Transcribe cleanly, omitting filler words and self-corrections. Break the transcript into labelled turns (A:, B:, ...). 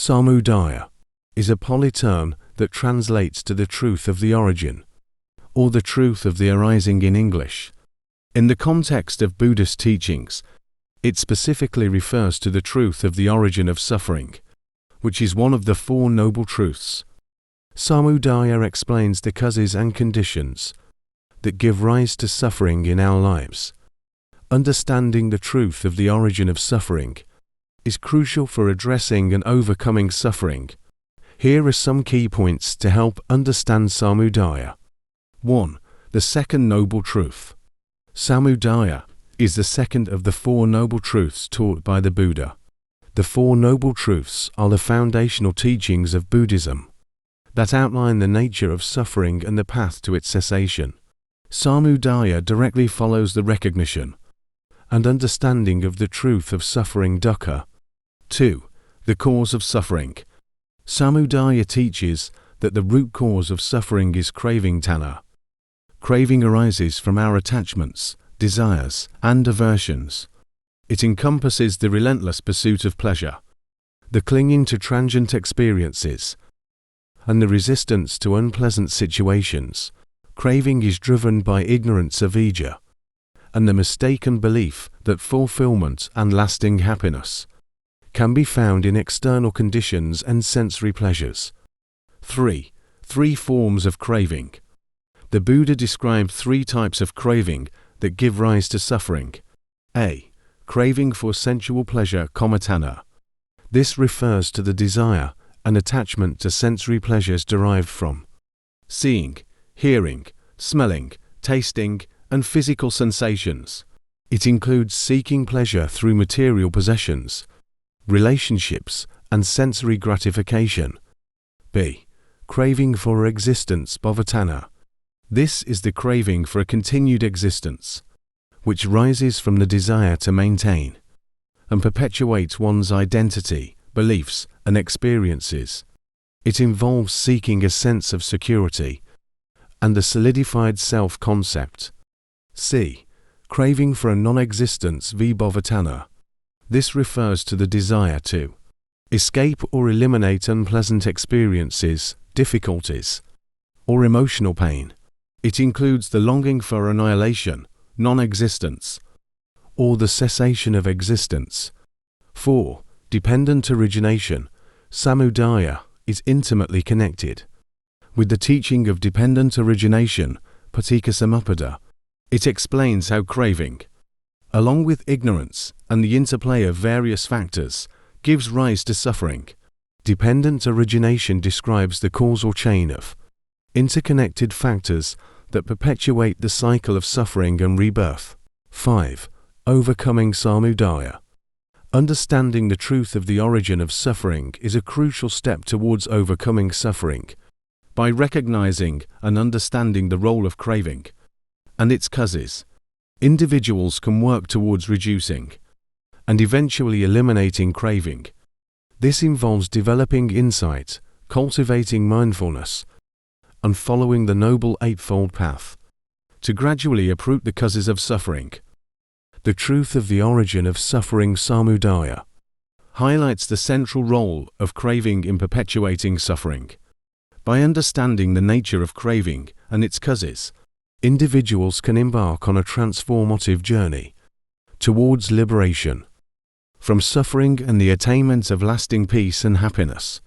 A: Samudhaya is a Pali term that translates to the truth of the origin, or the truth of the arising in English. In the context of Buddhist teachings, it specifically refers to the truth of the origin of suffering, which is one of the Four Noble Truths. Samudhaya explains the causes and conditions that give rise to suffering in our lives. Understanding the truth of the origin of suffering is crucial for addressing and overcoming suffering. Here are some key points to help understand Samudhaya. 1. The Second Noble Truth. Samudhaya is the second of the Four Noble Truths taught by the Buddha. The Four Noble Truths are the foundational teachings of Buddhism that outline the nature of suffering and the path to its cessation. Samudhaya directly follows the recognition and understanding of the truth of suffering dukkha. 2. The cause of suffering. Samudhaya teaches that the root cause of suffering is craving tanha. Craving arises from our attachments, desires, and aversions. It encompasses the relentless pursuit of pleasure, the clinging to transient experiences, and the resistance to unpleasant situations. Craving is driven by ignorance of ija, and the mistaken belief that fulfillment and lasting happiness can be found in external conditions and sensory pleasures. 3. Three forms of craving. The Buddha described three types of craving that give rise to suffering. A. Craving for sensual pleasure, tanha. This refers to the desire and attachment to sensory pleasures derived from seeing, hearing, smelling, tasting, and physical sensations. It includes seeking pleasure through material possessions, relationships, and sensory gratification. B. Craving for existence, tanha. This is the craving for a continued existence, which rises from the desire to maintain and perpetuate one's identity, beliefs, and experiences. It involves seeking a sense of security and the solidified self-concept. C. Craving for a non-existence, tanha. This refers to the desire to escape or eliminate unpleasant experiences, difficulties, or emotional pain. It includes the longing for annihilation, non-existence, or the cessation of existence. 4. Dependent origination. Samudhaya is intimately connected with the teaching of dependent origination, paticcasamuppada. It explains how craving, along with ignorance and the interplay of various factors, gives rise to suffering. Dependent origination describes the causal chain of interconnected factors that perpetuate the cycle of suffering and rebirth. 5. Overcoming Samudhaya. Understanding the truth of the origin of suffering is a crucial step towards overcoming suffering. By recognizing and understanding the role of craving and its causes, individuals can work towards reducing and eventually eliminating craving. This involves developing insight, cultivating mindfulness, and following the Noble Eightfold Path to gradually uproot the causes of suffering. The truth of the origin of suffering. Samudhaya highlights the central role of craving in perpetuating suffering. By understanding the nature of craving and its causes, individuals can embark on a transformative journey towards liberation from suffering and the attainment of lasting peace and happiness.